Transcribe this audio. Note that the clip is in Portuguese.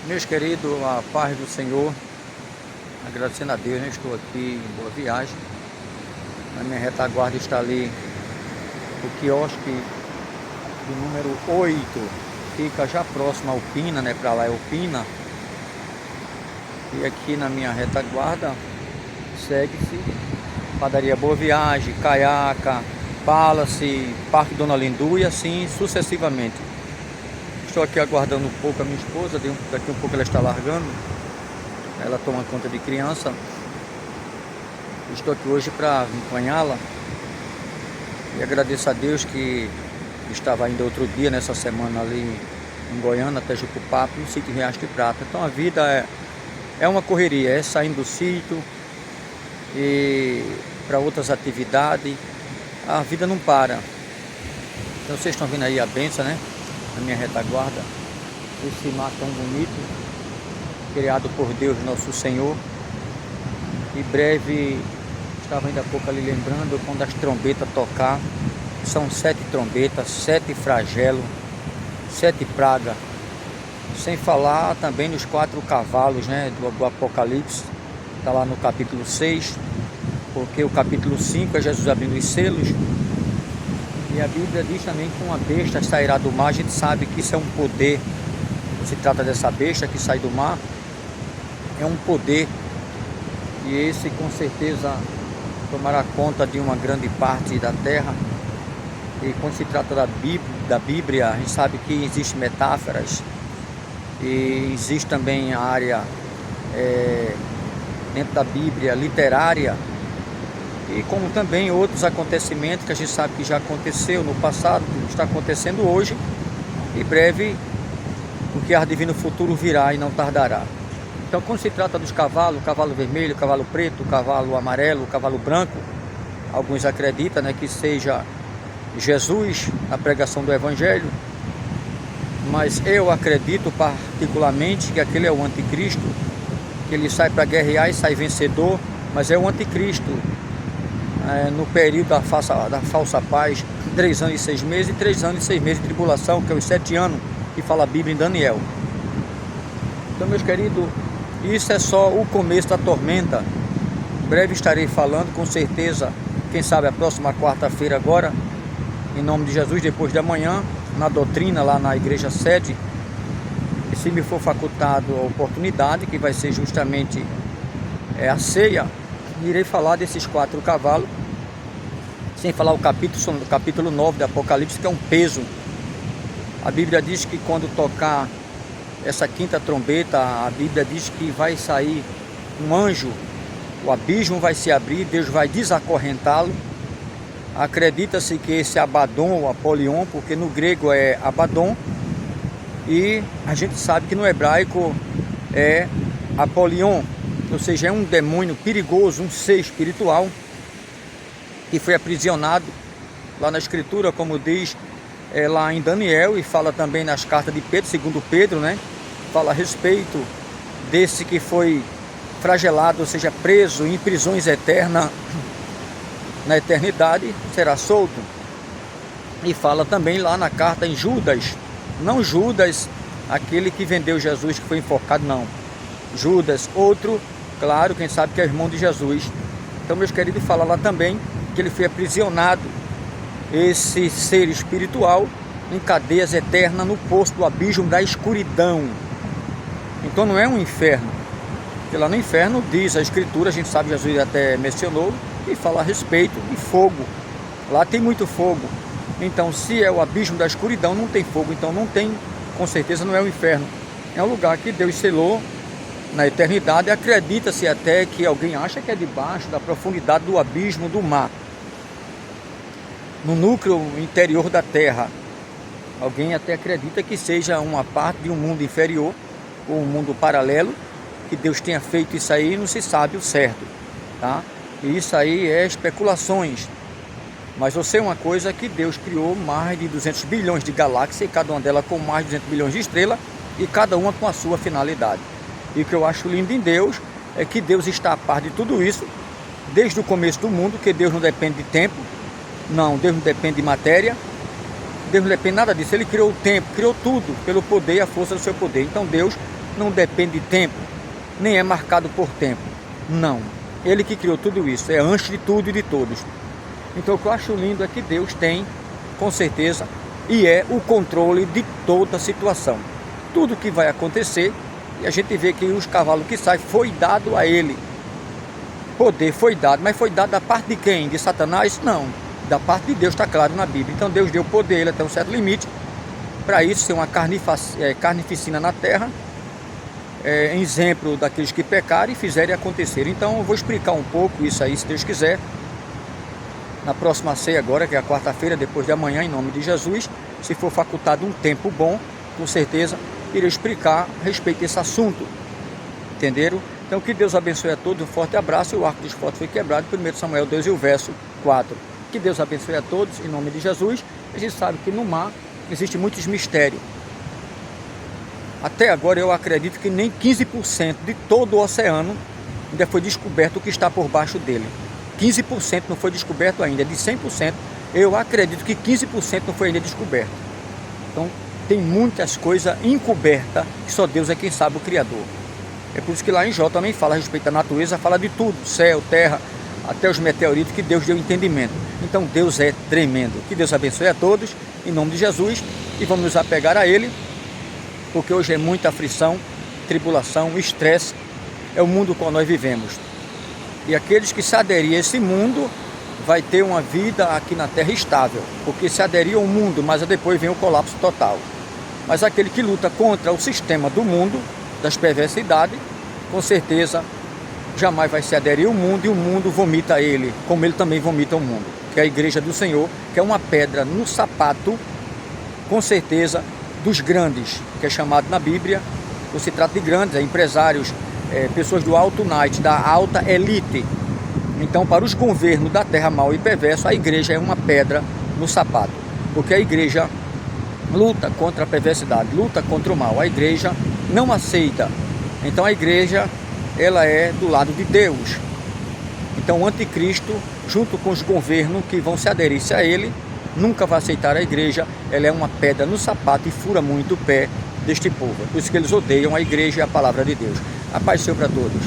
Meus queridos, a paz do Senhor, agradecendo a Deus, né? Estou aqui em boa viagem. Na minha retaguarda está ali o quiosque do número 8, fica já próximo a Alpina, né? Para lá é Alpina. E aqui na minha retaguarda segue-se Padaria Boa Viagem, Caiaca, Palace, Parque Dona Lindu e assim sucessivamente. Estou aqui aguardando um pouco a minha esposa, daqui um pouco ela está largando. Ela toma conta de criança. Estou aqui hoje para acompanhá-la. E agradeço a Deus que estava ainda outro dia, nessa semana ali em Goiânia, até Jucupape, no sítio Riacho de Prata. Então a vida é uma correria, é saindo do sítio e para outras atividades. A vida não para. Então vocês estão vendo aí a benção, né? Na minha retaguarda. Esse mar tão bonito, criado por Deus Nosso Senhor. E breve, estava ainda há pouco ali lembrando, quando as trombetas tocar, são 7 trombetas, 7 flagelos, 7 pragas. Sem falar também nos 4 cavalos, né, do Apocalipse. Está lá no capítulo 6, porque o capítulo 5 é Jesus abrindo os selos. E a Bíblia diz também que uma besta sairá do mar. A gente sabe que isso é um poder. Se trata dessa besta que sai do mar, é um poder. E esse com certeza tomará conta de uma grande parte da terra. E quando se trata da Bíblia, a gente sabe que existem metáforas. E existe também a área dentro da Bíblia literária. E como também outros acontecimentos que a gente sabe que já aconteceu no passado, está acontecendo hoje. E breve o que há de vir no futuro virá e não tardará. Então quando se trata dos cavalos, o cavalo vermelho, o cavalo preto, o cavalo amarelo, o cavalo branco, alguns acreditam, né, que seja Jesus, a pregação do Evangelho. Mas eu acredito particularmente que aquele é o anticristo, que ele sai para guerrear e sai vencedor, mas é o anticristo. No período da falsa paz, 3 anos e 6 meses e 3 anos e 6 meses de tribulação, que é os 7 anos que fala a Bíblia em Daniel. Então, meus queridos, isso é só o começo da tormenta. Em breve estarei falando, com certeza, quem sabe a próxima quarta-feira agora, em nome de Jesus, depois de amanhã, na doutrina, lá na igreja sede. E se me for facultado a oportunidade, que vai ser justamente a ceia, irei falar desses 4 cavalos, sem falar o capítulo 9 do Apocalipse, que é um peso. A Bíblia diz que quando tocar essa 5ª trombeta, a Bíblia diz que vai sair um anjo, o abismo vai se abrir, Deus vai desacorrentá-lo. Acredita-se que esse Abaddon ou Apolion, porque no grego é Abaddon, e a gente sabe que no hebraico é Apolion, ou seja, é um demônio perigoso, um ser espiritual que foi aprisionado lá na escritura, como diz lá em Daniel, e fala também nas cartas de Pedro, segundo Pedro, né? Fala a respeito desse que foi flagelado, ou seja, preso em prisões eternas, na eternidade será solto. E fala também lá na carta em Judas, não Judas, aquele que vendeu Jesus, que foi enforcado, não. Judas, outro, claro, quem sabe que é irmão de Jesus. Então, meus queridos, fala lá também que ele foi aprisionado, esse ser espiritual, em cadeias eternas no poço do abismo da escuridão. Então não é um inferno, porque lá no inferno diz a escritura, a gente sabe, Jesus até mencionou, e fala a respeito de fogo. Lá tem muito fogo. Então se é o abismo da escuridão, não tem fogo, então não tem, com certeza não é o inferno. É um lugar que Deus selou na eternidade. Acredita-se até que alguém acha que é debaixo da profundidade do abismo do mar, no núcleo interior da terra. Alguém até acredita que seja uma parte de um mundo inferior, ou um mundo paralelo, que Deus tenha feito isso aí, não se sabe o certo, tá? E isso aí é especulações. Mas eu sei uma coisa, que Deus criou mais de 200 bilhões de galáxias, e cada uma delas com mais de 200 bilhões de estrelas, e cada uma com a sua finalidade. E o que eu acho lindo em Deus é que Deus está a par de tudo isso, desde o começo do mundo, que Deus não depende de tempo, não, Deus não depende de matéria, Deus não depende de nada disso. Ele criou o tempo, criou tudo pelo poder e a força do seu poder. Então Deus não depende de tempo, nem é marcado por tempo. Não. Ele que criou tudo isso, é antes de tudo e de todos. Então o que eu acho lindo é que Deus tem, com certeza, e é o controle de toda a situação. Tudo que vai acontecer, e a gente vê que os cavalos que saem, foi dado a ele. Poder foi dado, mas foi dado da parte de quem? De Satanás? Não. Da parte de Deus, está claro na Bíblia. Então Deus deu poder a ele até um certo limite, para isso ser uma carnificina na terra, exemplo daqueles que pecaram e fizerem acontecer. Então eu vou explicar um pouco isso aí, se Deus quiser, na próxima ceia agora, que é a quarta-feira, depois de amanhã, em nome de Jesus. Se for facultado um tempo bom, com certeza irei explicar a respeito desse assunto. Entenderam? Então que Deus abençoe a todos, um forte abraço. E o arco dos fortes foi quebrado, 1 Samuel 2 e o verso 4. Que Deus abençoe a todos, em nome de Jesus. A gente sabe que no mar existem muitos mistérios. Até agora eu acredito que nem 15% de todo o oceano ainda foi descoberto o que está por baixo dele. 15% não foi descoberto ainda, de 100%, eu acredito que 15% não foi ainda descoberto. Então tem muitas coisas encobertas que só Deus é quem sabe, o Criador. É por isso que lá em Jó também fala a respeito da natureza, fala de tudo, céu, terra, até os meteoritos, que Deus deu entendimento. Então Deus é tremendo. Que Deus abençoe a todos, em nome de Jesus, e vamos nos apegar a Ele, porque hoje é muita aflição, tribulação, estresse, é o mundo com nós vivemos. E aqueles que se aderirem a esse mundo, vai ter uma vida aqui na terra estável, porque se aderir ao mundo, mas depois vem o colapso total. Mas aquele que luta contra o sistema do mundo, das perversidades, com certeza jamais vai se aderir ao mundo, e o mundo vomita ele, como ele também vomita o mundo, que é a igreja do Senhor, que é uma pedra no sapato, com certeza, dos grandes, que é chamado na Bíblia, ou se trata de grandes, empresários, pessoas do alto night, da alta elite. Então, para os governos da terra mau e perverso, a igreja é uma pedra no sapato, porque a igreja luta contra a perversidade, luta contra o mal. A igreja não aceita. Então a igreja, ela é do lado de Deus. Então o anticristo, junto com os governos que vão se aderir a ele, nunca vai aceitar a igreja. Ela é uma pedra no sapato e fura muito o pé deste povo. Por isso que eles odeiam a igreja e a palavra de Deus. A paz seja para todos.